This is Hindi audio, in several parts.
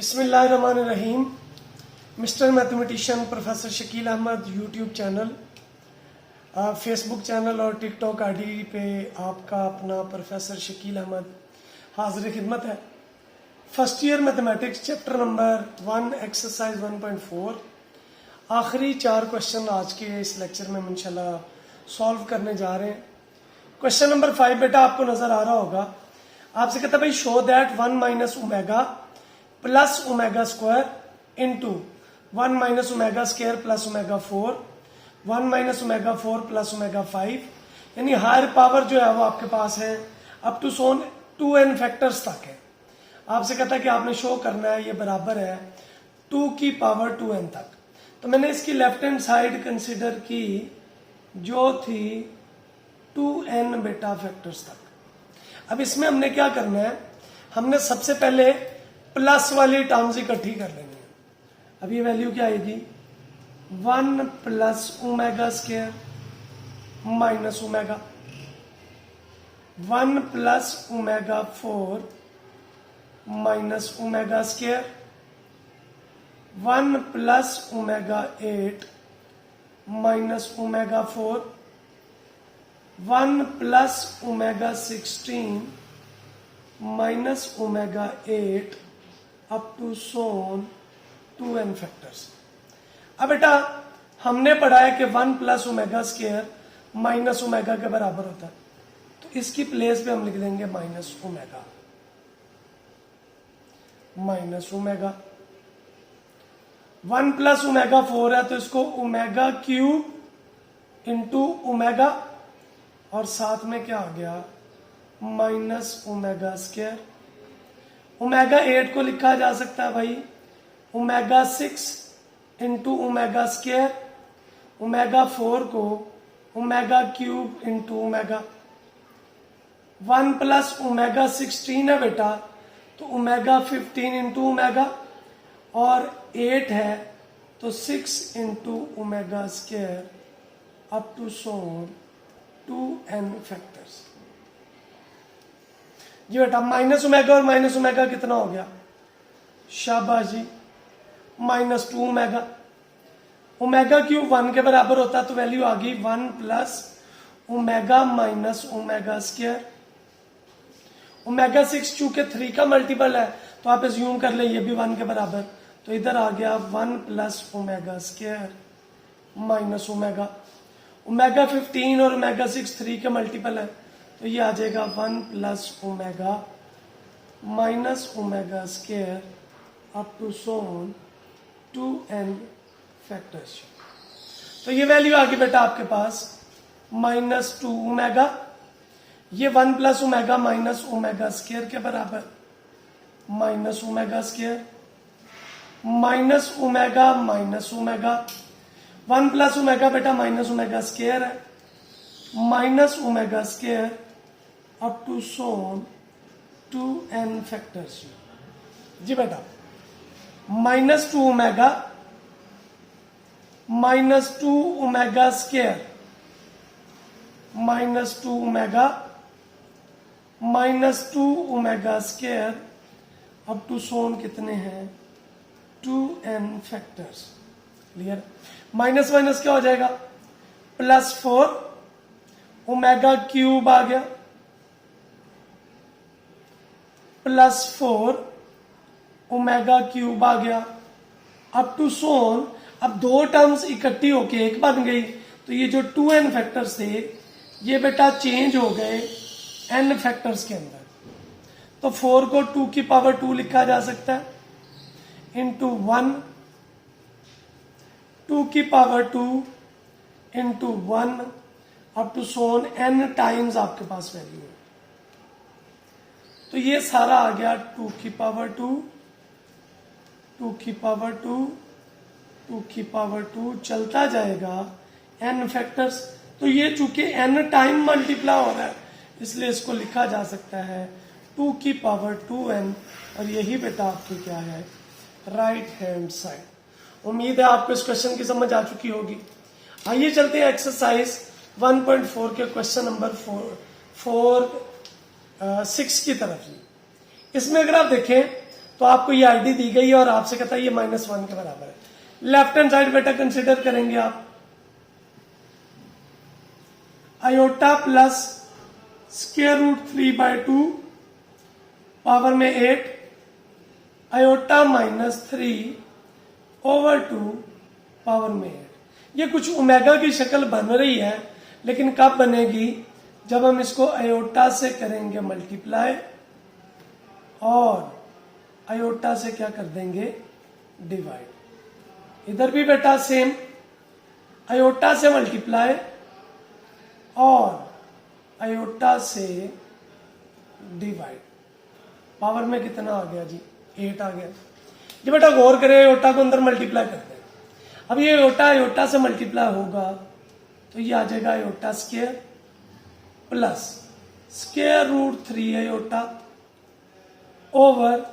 बिस्मिल्लाहिर्रहमानिर्रहीम। Mister mathematician professor Shakeel Ahmed YouTube channel, Facebook channel और टिकटॉक आईडी पे आपका अपना प्रोफेसर शकील अहमद हाजिर खिदमत है। First year mathematics chapter number 1 exercise 1.4 आखिरी 4 क्वेश्चन आज के इस लेक्चर में इंशाल्लाह सॉल्व करने जा रहे हैं। क्वेश्चन नंबर 5 बेटा आपको नजर आ रहा होगा। आपसे कहता है भाई show that 1 minus omega plus omega square into 1 minus omega square plus omega 4 1 minus omega 4 plus omega 5 यानी हायर पावर जो है वो आपके पास है अप टू सोन 2n फैक्टर्स तक है। आपसे कहता है कि आपने शो करना है ये बराबर है 2 की पावर 2n तक। तो मैंने इसकी लेफ्ट हैंड साइड कंसिडर की जो थी 2n बेटा फैक्टर्स तक। अब इसमें हमने क्या करना है, हमने सबसे पहले प्लस वाली टर्म्स इकट्ठी कर लेनी है। अब ये वैल्यू क्या आएगी 1 plus omega square minus omega 1 plus omega 4 minus omega square 1 plus omega 8 minus omega 4 1 plus omega 16 minus omega 8 to to सोन 2n फैक्टर्स। अब बेटा हमने पढ़ा है कि 1 plus omega square minus omega के बराबर होता है, तो इसकी प्लेस पे हम लिख देंगे minus omega minus omega. 1 plus omega 4 है तो इसको ओमेगा क्यूब इंटू ओमेगा और साथ में क्या आ गया माइनस ओमेगा स्क्वायर। ओमेगा 8 को लिखा जा सकता है भाई omega 6 into omega square, omega 4 को omega cube into omega. 1 plus omega 16 है बेटा तो ओमेगा 15 इंटू ओमेगा और 8 है तो 6 into omega square up to सोन 2n फैक्टर्स। जी बेटा माइनस ओमेगा और माइनस ओमेगा कितना हो गया, शाबाश जी माइनस 2 ओमेगा। ओमेगा क्यूब 1 के बराबर होता है तो वैल्यू आ गई 1 plus omega minus omega square. Omega 6 चूंकि 3 का मल्टीपल है तो आप एज्यूम कर ले ये भी 1 के बराबर, तो इधर आ गया 1 plus omega square minus omega. Omega 15 और ओमेगा 6 3 के मल्टीपल है तो ये आ जाएगा 1 plus omega minus omega square up to सोन 2n फैक्टर्स। तो ये वैल्यू आ गई बेटा आपके पास माइनस 2 ओमेगा, ये 1 plus omega minus omega square के बराबर minus omega square minus omega minus omega. 1 plus omega बेटा माइनस ओमेगा स्क्वायर है minus omega square up to सोन 2n फैक्टर्स। जी बेटा minus 2 omega minus 2 omega square minus 2 omega minus 2 omega square up to सोन कितने हैं 2n factors. Clear. Minus minus क्या हो जाएगा प्लस 4 ओमेगा क्यूब आ गया प्लस 4 ओमेगा क्यूब आ गया अप टू सोन। अब दो टर्म्स इकट्ठी होके एक बन गई तो ये जो 2n फैक्टर्स थे ये बेटा चेंज हो गए n फैक्टर्स के अंदर। तो 4 को 2 की पावर 2 लिखा जा सकता है इंटू 1 2 की पावर 2 इंटू 1 अप टू सोन n टाइम्स आपके पास वैल्यू है। तो ये सारा आ गया 2 की पावर 2 2 की पावर 2 2 की पावर 2 चलता जाएगा n फैक्टर्स। तो ये चूंकि n टाइम मल्टीप्लाई हो रहा है इसलिए इसको लिखा जा सकता है 2 की पावर 2n और यही बेटा आपकी क्या है राइट हैंड साइड। उम्मीद है आपको इस क्वेश्चन की समझ आ चुकी होगी। आइए चलते हैं एक्सरसाइज 1.4 के क्वेश्चन नंबर 6 की तरफ। इसमें अगर आप देखें तो आपको ये आईडी दी गई है और आपसे कहता है ये -1 के बराबर है। लेफ्ट हैंड साइड बेटा कंसिडर करेंगे आप, iota plus square root 3/2 power में 8, आयोटा -3/2 पावर में 8। ये कुछ ओमेगा की शक्ल बन रही है, लेकिन कब बनेगी? जब हम इसको आयोटा से करेंगे मल्टीप्लाई और आयोटा से क्या कर देंगे? डिवाइड। इधर भी बेटा सेम, आयोटा से मल्टीप्लाई और आयोटा से डिवाइड। पावर में कितना आ गया जी? 8 आ गया जी। बेटा गौर करें, आयोटा को अंदर मल्टीप्लाई करते हैं। अब ये आयोटा से मल्टीप्लाई होगा तो ये आ जाएगा iota square plus square root 3 iota over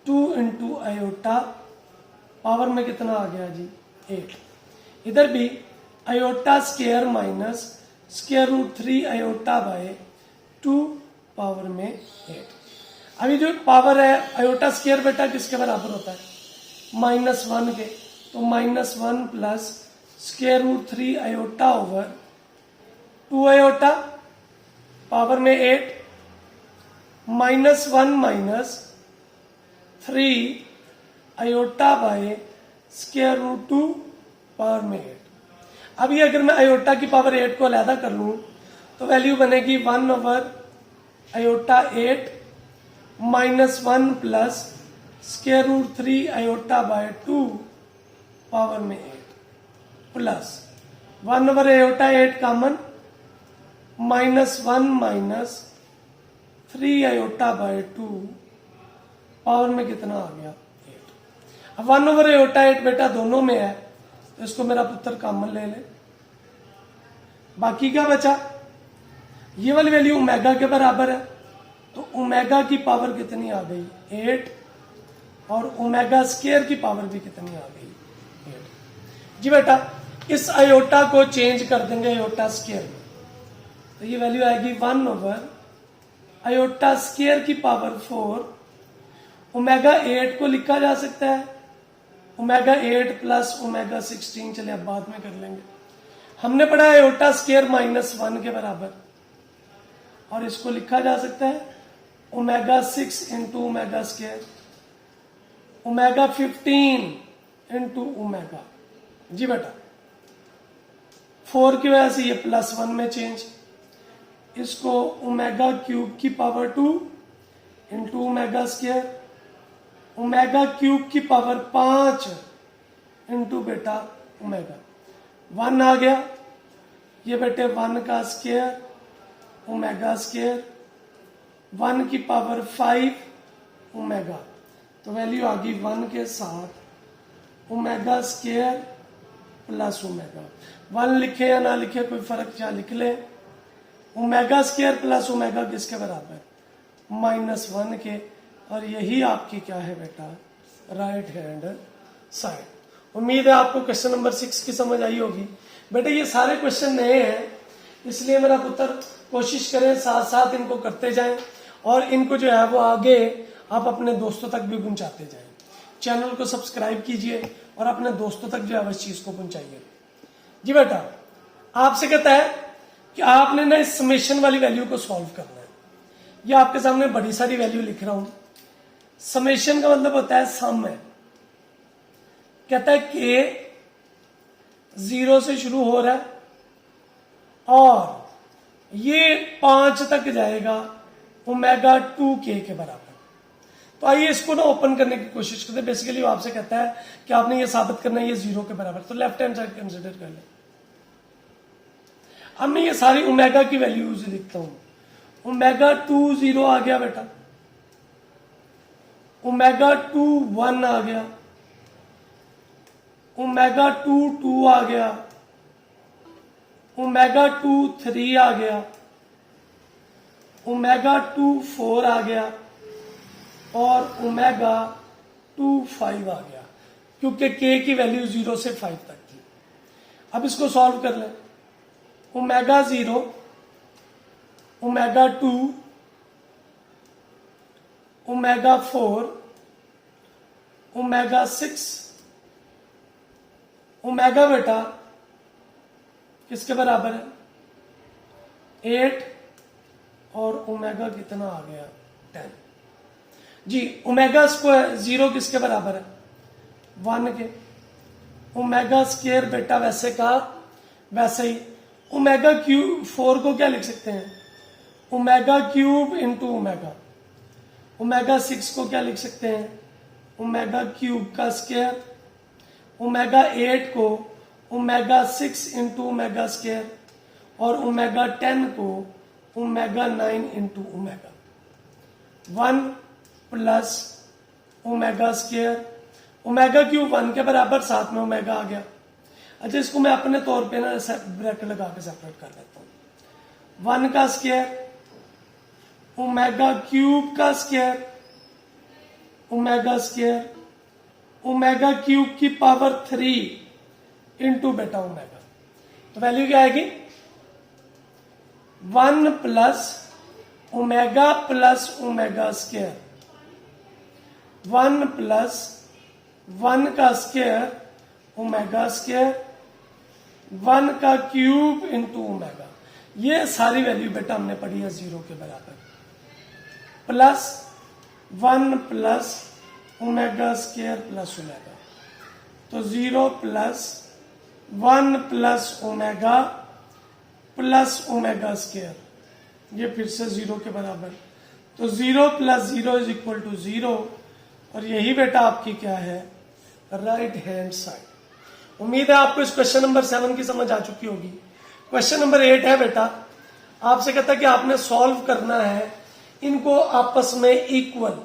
2 into iota. Power में कितना आ गया जी? 8। इधर भी iota square minus square root 3 iota by 2 power में 8। अभी जो पावर है आयोटा स्क्वायर बेटा किसके बराबर होता है? -1 के। तो -1 plus square root 3 iota over 2 iota power में 8, -1 minus 3 iota by square root 2 power में 8। अब ये अगर मैं आयोटा की पावर 8 को अलहदा कर लूं तो वैल्यू बनेगी 1 over iota 8 -1 plus square root 3 iota by 2 power में 8 plus 1 over iota 8 common, -1 minus 3 iota by 2 power में कितना आ गया? 8। अब 1 ओवर आयोटा 8 बेटा दोनों में है तो इसको मेरा पुत्र कॉमन ले ले। बाकी क्या बचा? ये वाली वैल्यू ओमेगा के बराबर है, तो ओमेगा की पावर कितनी आ गई? 8। और ओमेगा स्क्वायर की पावर भी कितनी आ गई? 8। जी बेटा इस आयोटा को चेंज कर देंगे आयोटा स्क्वायर में, तो ये वैल्यू आएगी 1 ओवर आयोटा स्क्वायर की पावर 4। ओमेगा 8 को लिखा जा सकता है ओमेगा 8 प्लस ओमेगा 16, चलिए अब बाद में कर लेंगे। हमने पढ़ा आयोटा स्क्वायर -1 के बराबर, और इसको लिखा जा सकता है omega 6 into omega square, omega 15 into omega. जी बेटा 4 की वजह से ये +1 में चेंज, इसको ओमेगा क्यूब की power 2 into omega square, omega cube की पावर 5 इंटू बेटा ओमेगा। 1 आ गया, ये बेटे 1 का स्क्वायर ओमेगा स्क्वायर, 1 की पावर 5 ओमेगा। तो वैल्यू आ गई 1 के साथ ओमेगा स्क्वायर प्लस ओमेगा। 1 लिखे या ना लिखे कोई फर्क, क्या लिख ले। ओमेगा स्क्वायर प्लस ओमेगा किसके बराबर? -1 के। और यही आपकी क्या है बेटा? Right hand side. उम्मीद है आपको क्वेश्चन नंबर 6 की समझ आई होगी। बेटा ये सारे क्वेश्चन नए हैं, इसलिए मेरा पुत्र कोशिश करें साथ साथ इनको करते जाएं और इनको जो है वो आगे आप अपने दोस्तों तक भी पहुंचाते जाएं। चैनल को सब्सक्राइब कीजिए और अपने दोस्तों तक जो है इस चीज को पहुंचाइए। जी बेटा आपसे कहता है कि आपने ना इस समेशन वाली वैल्यू को सॉल्व करना है। ये आपके सामने बड़ी सारी वैल्यू लिख रहा हूं। समेशन का मतलब होता है सम है। कहता है के 0 से शुरू हो रहा है और ये 5 तक जाएगा ओमेगा 2k के बराबर। तो आइए इसको ना ओपन करने की कोशिश करते हैं। बेसिकली वो आपसे कहता है कि आपने ये साबित करना है ये 0 के बराबर, तो लेफ्ट हैंड साइड कंसिडर कर ले। अब मैं ये सारी ओमेगा की वैल्यूज लिखता हूं। ओमेगा 2 0 आ गया बेटा, ओमेगा 2 1 आ गया, ओमेगा 2 2 आ गया, ओमेगा 2 3 आ गया, ओमेगा 2 4 आ गया और ओमेगा 2 5 आ गया, क्योंकि k की वैल्यू 0 से 5 तक थी। अब इसको सॉल्व कर लें। Omega 0, omega 2, omega 4 omega 6, omega बेटा किसके बराबर है 8, और ओमेगा कितना आ गया 10 जी। ओमेगा स्क्वायर 0 किसके बराबर है 1 के। ओमेगा स्क्वायर बेटा वैसे का वैसे ही। ओमेगा क्यूब 4 को क्या लिख सकते हैं omega cube into omega. Omega 6 को क्या लिख सकते हैं ओमेगा क्यूब का स्क्वायर। ओमेगा 8 को ओमेगा 6 इंटू ओमेगा स्क्वायर, और ओमेगा 10 को omega 9 into omega. 1 plus omega square, omega cube 1 के बराबर, साथ में ओमेगा आ गया। अच्छा, इसको मैं अपने तौर पे ना ब्रैकेट लगा के सेपरेट कर लेता हूं। 1 का स्क्वायर, ओमेगा क्यूब का square, omega square, omega cube की पावर 3 इंटू बेटा ओमेगा। तो वैल्यू क्या आएगी 1 plus omega plus omega square. 1 plus 1 का स्क्वायर ओमेगा स्क्वायर, 1 का क्यूब इंटू ओमेगा। ये सारी वैल्यू बेटा हमने पढ़ी है 0 के बराबर। Plus 1 plus omega square plus omega, तो 0 plus 1 plus omega plus omega square, ये फिर से 0 के बराबर। तो 0 प्लस 0 इज इक्वल टू 0, और यही बेटा आपकी क्या है राइट हैंड साइड। उम्मीद है आपको इस क्वेश्चन नंबर 7 की समझ आ चुकी होगी। क्वेश्चन नंबर 8 है बेटा, आपसे कहता है कि आपने सॉल्व करना है इनको आपस में इक्वल।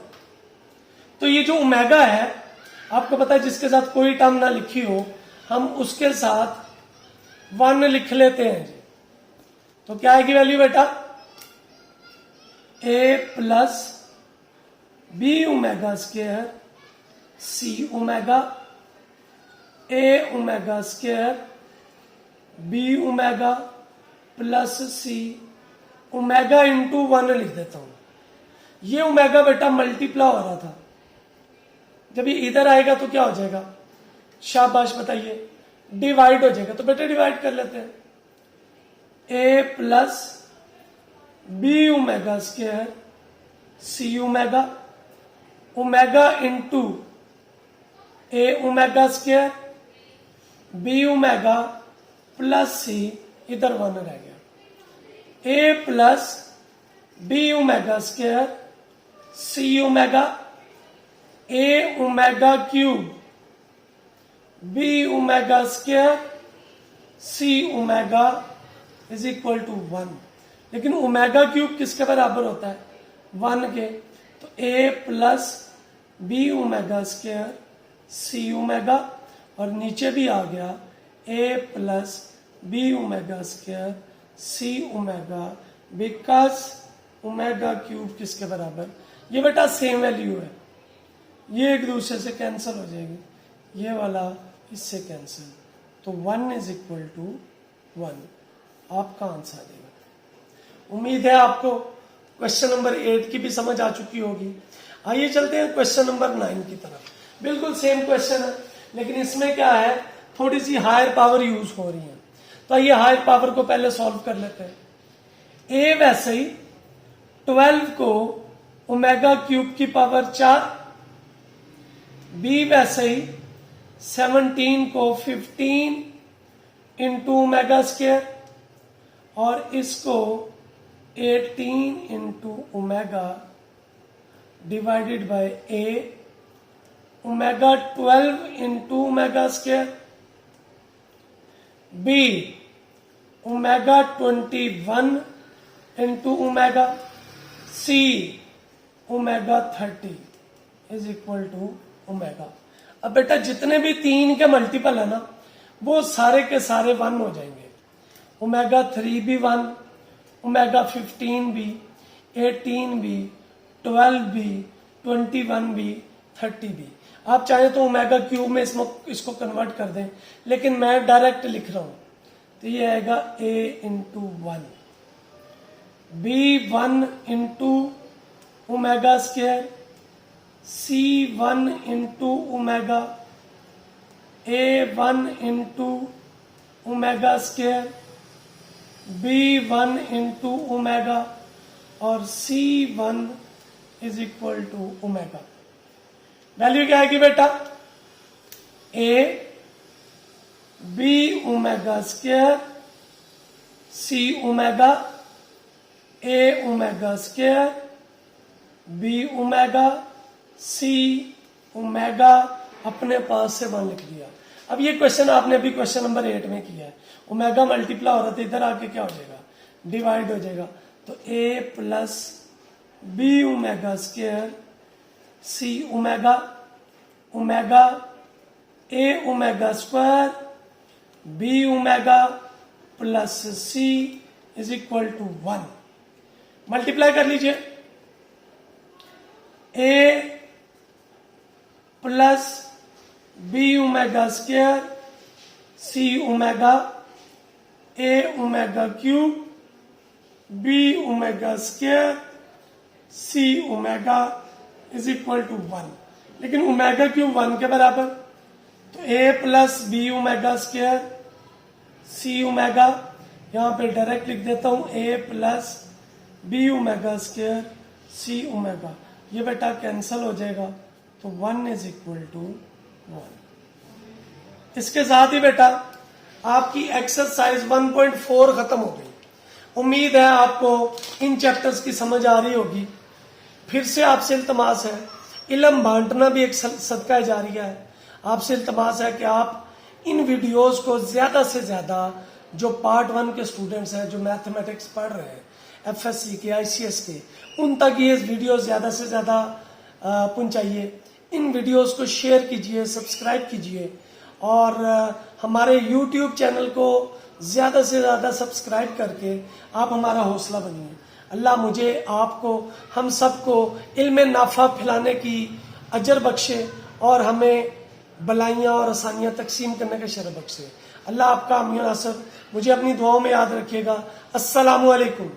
तो ये जो ओमेगा है आपको पता है जिसके साथ कोई टर्म ना लिखी हो हम उसके साथ 1 लिख लेते हैं जी। तो क्या आएगी वैल्यू बेटा a plus B omega square C omega, a omega square B omega plus C omega into 1 लिख देता हूं। ये ओमेगा बेटा मल्टीप्लाई हो रहा था, जब ये इधर आएगा तो क्या हो जाएगा शाबाश बताइए डिवाइड हो जाएगा। तो बेटा डिवाइड कर लेते हैं। a plus B omega square C omega, omega into A omega square B omega plus C, इधर 1 रह गया। a plus B omega square C omega, A omega cube B omega square C omega is equal to 1। लेकिन ओमेगा क्यूब किसके बराबर होता है 1 के। तो a plus B omega square C omega, और नीचे भी आ गया a plus B omega square C omega, because omega cube किसके बराबर, ये बेटा सेम वैल्यू है, ये एक दूसरे से कैंसिल हो जाएगी, ये वाला इससे कैंसिल, तो 1 इज इक्वल टू 1 आपका आंसर आ जाएगा। उम्मीद है आपको क्वेश्चन नंबर 8 की भी समझ आ चुकी होगी। आइए चलते हैं क्वेश्चन नंबर 9 की तरफ। बिल्कुल सेम क्वेश्चन है, लेकिन इसमें क्या है थोड़ी सी हायर पावर यूज हो रही है। तो आइए हायर पावर को पहले सॉल्व कर लेते हैं। a वैसे ही 12 को ओमेगा क्यूब की पावर 4, b वैसे ही 17 को 15 इंटू ओमेगा स्क्वायर, और इसको 18 into omega divided by a, omega 12 into omega square, b omega 21 into omega, c omega 30 is equal to omega. अब बेटा जितने भी 3 के मल्टीपल है ना वो सारे के सारे 1 हो जाएंगे। ओमेगा 3 भी 1, ओमेगा 15 भी, 18 भी, 12 भी, 21 भी, 30 भी। आप चाहे तो ओमेगा क्यूब में इसको कन्वर्ट कर दें, लेकिन मैं डायरेक्ट लिख रहा हूं। तो ये आएगा a into 1, b 1 into omega square, C1 into omega, A1 into omega square, B1 into omega और C1 is equal to omega. Value क्या आएगी बेटा? A B omega square C omega, A omega square B omega C omega, अपने पास से 1 लिख दिया। अब ये क्वेश्चन आपने अभी क्वेश्चन नंबर 8 में किया है। ओमेगा मल्टीप्लाई हो रहा था, इधर आके क्या हो जाएगा? डिवाइड हो जाएगा। तो A plus B omega square C omega, omega A omega square B omega plus C is equal to 1। Multiply कर लीजिए। A plus B omega square C omega, A omega cube B omega square C omega is equal to 1। लेकिन ओमेगा क्यूब 1 के बराबर, तो A plus B omega square C omega, यहां पे डायरेक्ट लिख देता हूं A plus B omega square C omega. ये बेटा कैंसिल हो जाएगा, तो 1 इज इक्वल टू 1। इसके साथ ही बेटा आपकी एक्सरसाइज 1.4 खत्म हो गई। उम्मीद है आपको इन चैप्टर्स की समझ आ रही होगी। फिर से आपसे इल्तमास है, इल्म बांटना भी एक सदका जारिया है। आपसे इल्तमास है कि आप इन वीडियोस को ज्यादा से ज्यादा, जो पार्ट 1 के स्टूडेंट्स हैं, जो मैथमेटिक्स पढ़ रहे हैं, FSC के, ICS के, उन तक ये वीडियो ज्यादा से ज्यादा पहुंचाइए। इन वीडियोस को शेयर कीजिए, सब्सक्राइब कीजिए और हमारे YouTube चैनल को ज्यादा से ज्यादा सब्सक्राइब करके आप हमारा हौसला बनिए। अल्लाह मुझे, आपको, हम सबको इल्म नाफा फैलाने की अजर बख्शे और हमें भलाइयाँ और आसानियाँ तकसीम करने का शरफ बख्शे। अल्लाह आपका हामी नासर। मुझे अपनी दुआओं में याद रखिएगा। अस्सलामु अलैकुम।